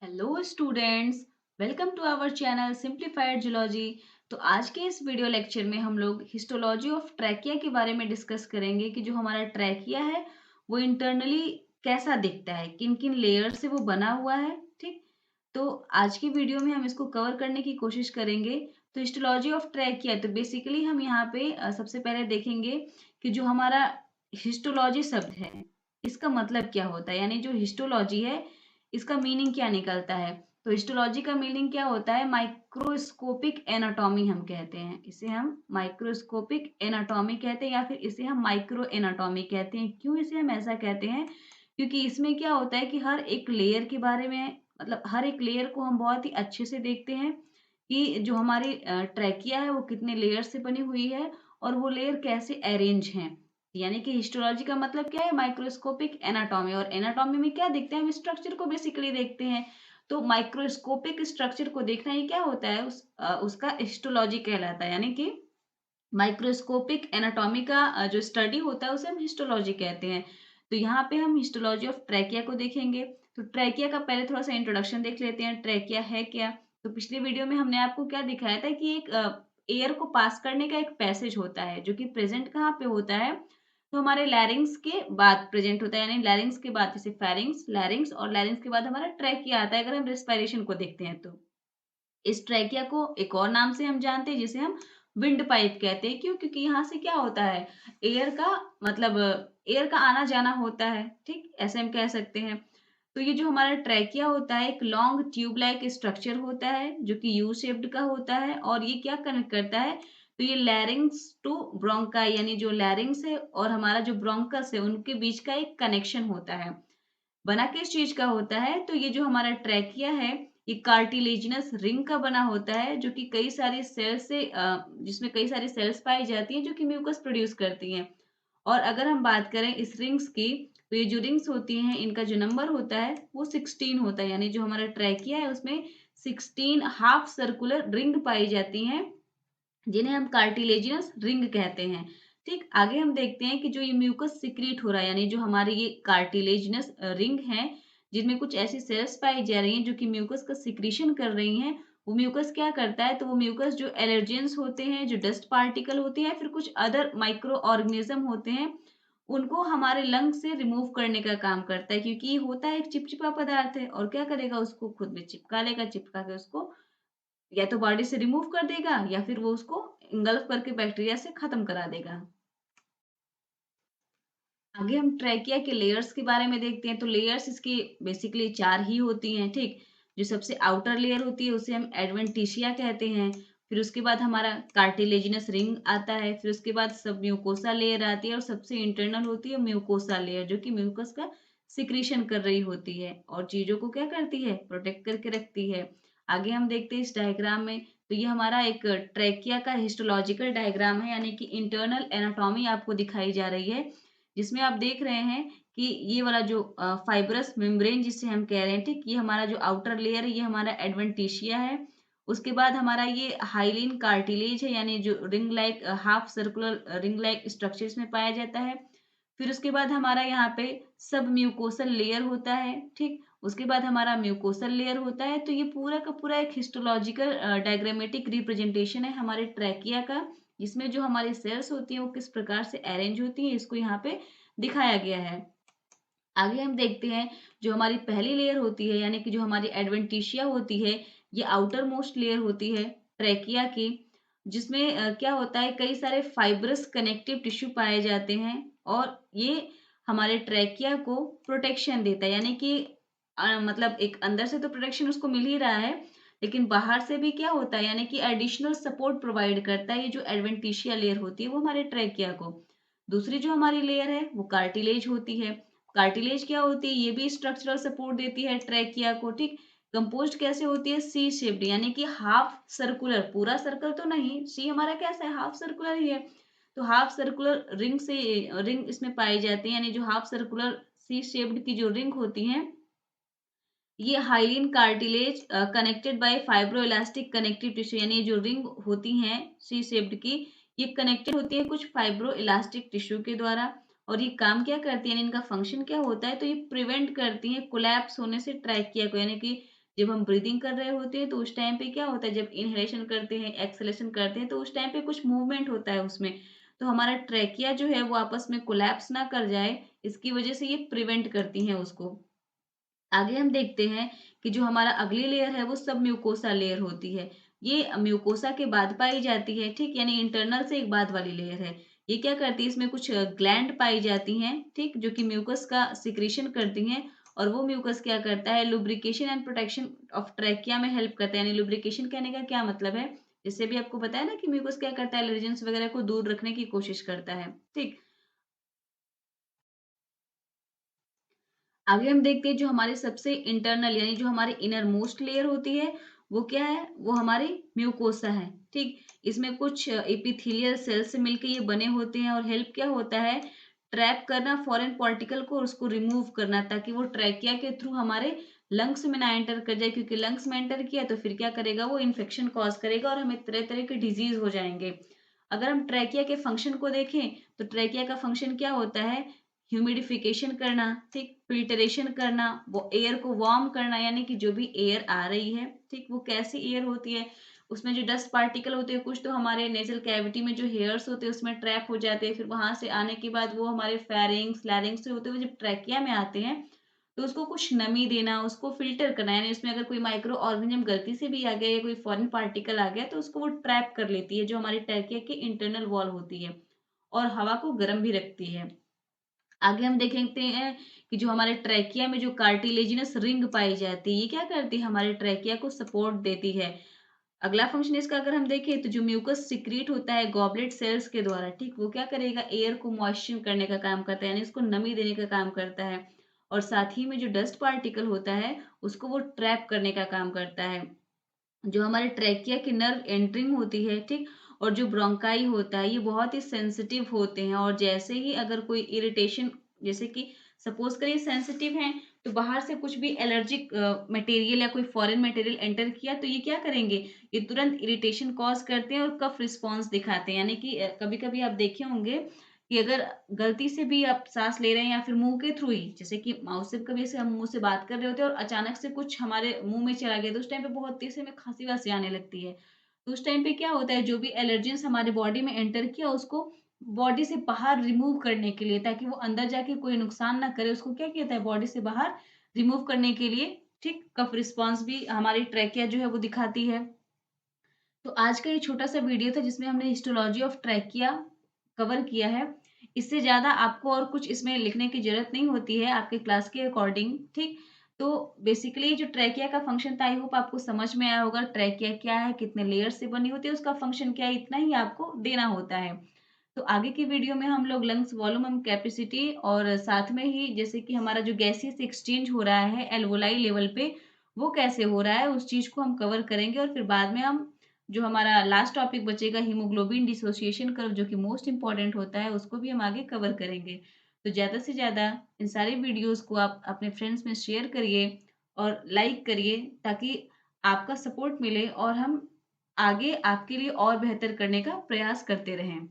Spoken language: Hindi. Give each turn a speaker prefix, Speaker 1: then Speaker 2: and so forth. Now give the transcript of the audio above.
Speaker 1: Hello students, welcome to our channel simplified zoology. तो आज के इस वीडियो लेक्चर में हम लोग हिस्टोलॉजी ऑफ ट्रैकिया के बारे में डिस्कस करेंगे कि जो हमारा ट्रैकिया है वो इंटरनली कैसा दिखता है, किन किन लेयर से वो बना हुआ है। ठीक, तो आज की वीडियो में हम इसको कवर करने की कोशिश करेंगे। तो हिस्टोलॉजी ऑफ ट्रैकिया, तो बेसिकली हम यहाँ पे सबसे पहले देखेंगे कि जो हमारा हिस्टोलॉजी शब्द है इसका मतलब क्या होता है, यानी जो हिस्टोलॉजी है इसका मीनिंग क्या निकलता है। तो हिस्टोलॉजी का मीनिंग क्या होता है? माइक्रोस्कोपिक एनाटॉमी हम कहते हैं इसे, हम माइक्रोस्कोपिक एनाटॉमी कहते हैं या फिर इसे हम माइक्रो एनाटॉमी कहते हैं। क्यों इसे हम ऐसा कहते हैं? क्योंकि इसमें क्या होता है कि हर एक लेयर के बारे में, मतलब हर एक लेयर को हम बहुत ही अच्छे से देखते हैं कि जो हमारी ट्रैकिया है वो कितने लेयर से बनी हुई है और वो लेयर कैसे अरेंज हैं। यानी कि हिस्टोलॉजी का मतलब क्या है? Microscopic anatomy. और एनाटॉमी में क्या देखते हैं? हम स्ट्रक्चर को बेसिकली देखते हैं। तो माइक्रोस्कोपिक स्ट्रक्चर को देखना ये क्या होता है? उसका हिस्टोलॉजी कहलाता है। यानी कि माइक्रोस्कोपिक एनाटॉमी का जो स्टडी होता है उसे हम हिस्टोलॉजी कहते हैं। तो यहाँ पे हम हिस्टोलॉजी ऑफ ट्रैकिया को देखेंगे। तो ट्रैकिया का पहले थोड़ा सा इंट्रोडक्शन देख लेते हैं, ट्रैकिया है क्या। तो पिछली वीडियो में हमने आपको क्या दिखाया था कि एक एयर को पास करने का एक पैसेज होता है जो कि प्रेजेंट कहाँ पे होता है? तो हमारे लैरिंग्स के बाद प्रेजेंट होता है, यानी लैरिंग्स के बाद जैसे फेरिंग्स, लैरिंग्स और लैरिंग्स के बाद हमारा ट्रैकिया आता है अगर हम रेस्पिरेशन को देखते हैं तो। इस ट्रैकिया को एक और नाम से हम जानते हैं जिसे हम विंड पाइप कहते हैं। क्यों? क्योंकि यहाँ से क्या होता है, एयर का मतलब एयर का आना जाना होता है। ठीक, ऐसे हम कह सकते हैं। तो ये जो हमारा ट्रैकिया होता है एक लॉन्ग ट्यूब लाइक स्ट्रक्चर होता है जो कि यू शेप्ड का होता है और ये क्या कनेक्ट करता है? तो ये लैरिंग्स टू ब्रोंकाई, यानी जो लैरिंग्स है और हमारा जो ब्रोंकस है उनके बीच का एक कनेक्शन होता है। बना किस चीज का होता है? तो ये जो हमारा ट्रैकिया है ये कार्टिलेजिनस रिंग का बना होता है जो कि कई सारी सेल्स से जिसमें कई सारी सेल्स पाई जाती हैं जो कि म्यूकस प्रोड्यूस करती हैं। और अगर हम बात करें इस रिंग्स की, तो ये जो रिंग्स होती हैं इनका जो नंबर होता है वो 16 होता है। यानी जो हमारा ट्रैकिया है उसमें 16 हाफ सर्कुलर रिंग पाई जाती हैं जिन्हें हम कार्टिलेजिनस रिंग कहते हैं। ठीक, आगे हम देखते हैं कि जो ये म्यूकस सिक्रीट हो रहा है, यानी जो हमारी ये कार्टिलेजिनस रिंग है जिनमें कुछ ऐसी सेल्स पाई जा रही हैं जो कि म्यूकस का सिक्रीशन कर रही हैं। वो म्यूकस क्या करता है? तो वो म्यूकस जो एलर्जेंस होते हैं, जो डस्ट पार्टिकल होते हैं, फिर कुछ अदर माइक्रो ऑर्गेनिज्म होते हैं, उनको हमारे लंग से रिमूव करने का काम करता है। क्योंकि ये होता है एक चिपचिपा पदार्थ है और क्या करेगा? उसको खुद में चिपका लेगा, चिपका के उसको या तो बॉडी से रिमूव कर देगा या फिर वो उसको इंगल्फ करके बैक्टीरिया से खत्म करा देगा। आगे हम ट्रैकिया के लेयर्स के बारे में देखते हैं। तो लेयर्स इसकी बेसिकली 4 ही होती हैं। ठीक, जो सबसे आउटर लेयर होती है उसे हम एडवेंटिशिया कहते हैं। फिर उसके बाद हमारा कार्टिलेजिनस रिंग आता है। फिर उसके बाद सब म्यूकोसा लेयर आती है और सबसे इंटरनल होती है म्यूकोसा लेयर जो कि म्यूकस का सिक्रीशन कर रही होती है और चीजों को क्या करती है? प्रोटेक्ट करके रखती है। आगे हम देखते हैं इस डायग्राम में। तो ये हमारा एक ट्रैकिया का हिस्टोलॉजिकल डायग्राम है, यानी कि इंटरनल एनाटॉमी आपको दिखाई जा रही है जिसमें आप देख रहे हैं कि ये वाला जो फाइब्रस मेम्ब्रेन जिसे हम कह रहे हैं, ठीक, ये हमारा जो आउटर लेयर है ये हमारा एडवेंटिशिया है। उसके बाद हमारा ये हाइलिन कार्टिलेज है, यानी जो ring like half circular ring like structure इसमें पाया जाता है। फिर उसके बाद हमारा यहाँ पे सब म्यूकोसल लेयर होता है। ठीक, उसके बाद हमारा म्यूकोसल लेयर होता है। तो ये पूरा का पूरा एक हिस्टोलॉजिकल डायग्रामेटिक रिप्रेजेंटेशन है हमारे ट्रैकिया का, जिसमें जो हमारी सेल्स होती हैं वो किस प्रकार से अरेंज होती हैं इसको यहाँ पे दिखाया गया है। आगे हम देखते हैं जो हमारी पहली लेयर होती है, यानी कि जो हमारी एडवेंटिशिया होती है, ये आउटर मोस्ट लेयर होती है ट्रैकिया की, जिसमें क्या होता है कई सारे फाइब्रस कनेक्टिव टिश्यू पाए जाते हैं और ये हमारे ट्रैकिया को प्रोटेक्शन देता है। यानी कि मतलब एक अंदर से तो प्रोटेक्शन उसको मिल ही रहा है लेकिन बाहर से भी क्या होता है, यानी कि एडिशनल सपोर्ट प्रोवाइड करता है ये जो एडवेंटिशिया लेयर होती है वो हमारे ट्रैकिया को। दूसरी जो हमारी लेयर है वो कार्टिलेज होती है। कार्टिलेज क्या होती है? ये भी स्ट्रक्चरल सपोर्ट देती है ट्रैकिया को। ठीक, कंपोज्ड कैसे होती है? सी शेप्ड, यानी कि हाफ सर्कुलर, पूरा सर्कल तो नहीं, सी हमारा कैसा है? हाफ सर्कुलर ही है। तो हाफ सर्कुलर रिंग से रिंग इसमें पाई जाती है, यानी जो हाफ सर्कुलर सी शेप्ड की जो रिंग होती है ये hyaline cartilage connected by fibroelastic connective tissue, यानी जो रिंग होती हैं सी शेप्ड की, ये कनेक्टेड होती है कुछ फाइब्रोइलास्टिक टिश्यू के द्वारा। और ये काम क्या करती है, यानी इनका फंक्शन क्या होता है? तो ये प्रिवेंट करती है कोलैप्स होने से ट्रैकिया को, यानी कि जब हम ब्रीदिंग कर रहे होते हैं तो उस टाइम पे क्या होता है, जब इनहेलेशन करते हैं, एक्सहेलेशन करते हैं, तो उस टाइम पे कुछ मूवमेंट होता है उसमें। तो हमारा ट्रैकिया जो है वो आपस में कोलैप्स ना कर जाए, इसकी वजह से ये प्रिवेंट करती हैं उसको। आगे हम देखते हैं कि जो हमारा अगली लेयर है वो सब म्यूकोसा लेयर होती है। ये म्यूकोसा के बाद पाई जाती है, ठीक, यानी इंटरनल से एक बाद वाली लेयर है। ये क्या करती है, इसमें कुछ ग्लैंड पाई जाती हैं, ठीक, जो कि म्यूकस का सिक्रीशन करती हैं। और वो म्यूकस क्या करता है, lubrication and protection of trachea में हेल्प करता है। यानी लुब्रिकेशन कहने का क्या मतलब है, जैसे भी आपको बताया ना कि म्यूकस क्या करता है, एलर्जेंस वगैरह को दूर रखने की कोशिश करता है, ठीक। आगे हम देखते हैं जो हमारे सबसे इंटरनल यानी जो हमारी इनर मोस्ट लेयर होती है, वो क्या है, वो हमारी म्यूकोसा है, ठीक। इसमें कुछ एपिथेलियल सेल से मिलकर ये बने होते हैं और हेल्प क्या होता है, ट्रैप करना फॉरेन पार्टिकल को और उसको रिमूव करना, ताकि वो ट्रैकिया के थ्रू हमारे लंग्स में ना एंटर कर जाए, क्योंकि लंग्स में एंटर किया तो फिर क्या करेगा, वो इन्फेक्शन कॉज करेगा और हमें तरह तरह के डिजीज हो जाएंगे। अगर हम ट्रैकिया के फंक्शन को देखें तो ट्रैकिया का फंक्शन क्या होता है, ह्यूमिडिफिकेशन करना, ठीक, फिल्टरेशन करना, वो एयर को वार्म करना, यानी कि जो भी एयर आ रही है, ठीक, वो कैसी एयर होती है, उसमें जो डस्ट पार्टिकल होते हैं कुछ तो हमारे नेजल कैविटी में जो हेयर्स होते हैं उसमें ट्रैप हो जाते हैं, फिर वहां से आने के बाद वो हमारे फेरिंग्स लैरिंग्स से होते हुए जब ट्रैकिया में आते हैं तो उसको कुछ नमी देना, उसको फिल्टर करना, यानी उसमें अगर कोई माइक्रो ऑर्गेनिज्म गलती से भी आ गया या कोई फॉरेन पार्टिकल आ गया तो उसको वो ट्रैप कर लेती है, जो हमारी ट्रैकिया की इंटरनल वॉल होती है, और हवा को गर्म भी रखती है। आगे हम देखते हैं कि जो हमारे ट्रैकिया में जो कार्टिलेजिनस रिंग पाई जाती है, ये क्या करती है, हमारे ट्रैकिया को सपोर्ट देती है। अगला फंक्शन इसका अगर हम देखें तो जो म्यूकस सिक्रीट होता है गॉबलेट सेल्स के द्वारा, ठीक, वो क्या करेगा, एयर को मॉइस्चर करने का काम करता है, यानी इसको नमी देने का काम करता है। और साथ ही में जो डस्ट पार्टिकल होता है उसको वो ट्रैप करने का काम करता है। जो हमारे ट्रैकिया की नर्व एंट्रिंग होती है, ठीक, और जो ब्रोंकाई होता है ये बहुत ही सेंसिटिव होते हैं, और जैसे ही अगर कोई इरिटेशन, जैसे कि सपोज करिए सेंसिटिव हैं तो बाहर से कुछ भी एलर्जिक मटेरियल या कोई फॉरेन मटेरियल एंटर किया तो ये क्या करेंगे, ये तुरंत इरिटेशन कॉज करते हैं और कफ रिस्पॉन्स दिखाते हैं। यानी कि कभी कभी आप देखे होंगे कि अगर गलती से भी आप सांस ले रहे हैं या फिर मुंह के थ्रू ही, जैसे कि माउथ से कभी ऐसे हम मुंह से बात कर रहे होते हैं और अचानक से कुछ हमारे मुंह में चला गया तो उस टाइम पे बहुत तेज से हमें खांसी वासी आने लगती है। तो उस टाइम पे क्या होता है, जो भी एलर्जेंस हमारे बॉडी में एंटर किया उसको बॉडी से बाहर रिमूव करने के लिए, ताकि वो अंदर जाके कोई नुकसान ना करे, उसको क्या कहता है, बॉडी से बाहर रिमूव करने के लिए, ठीक, कफ रिस्पॉन्स भी हमारी ट्रैकिया जो है वो दिखाती है। तो आज का ये छोटा सा वीडियो था जिसमें हमने हिस्टोलॉजी ऑफ ट्रैकिया कवर किया है। इससे ज़्यादा आपको और कुछ इसमें लिखने की ज़रूरत नहीं होती है आपके क्लास के अकॉर्डिंग, ठीक। तो बेसिकली जो ट्रैकिया का फंक्शन था, आई होप आपको समझ में आया होगा, ट्रैकिया क्या है, कितने लेयर से बनी होती है, उसका फंक्शन क्या है, इतना ही आपको देना होता है। तो आगे की वीडियो में हम लोग लंग्स वॉल्यूम एंड कैपेसिटी और साथ में ही जैसे कि हमारा जो गैसियस एक्सचेंज हो रहा है एल्वोलाई लेवल पे, वो कैसे हो रहा है उस चीज़ को हम कवर करेंगे, और फिर बाद में हम जो हमारा लास्ट टॉपिक बचेगा हीमोग्लोबिन डिसोसिएशन कर्व, जो कि मोस्ट इंपॉर्टेंट होता है, उसको भी हम आगे कवर करेंगे। तो ज़्यादा से ज़्यादा इन सारी वीडियोस को आप अपने फ्रेंड्स में शेयर करिए और लाइक करिए, ताकि आपका सपोर्ट मिले और हम आगे आपके लिए और बेहतर करने का प्रयास करते रहें।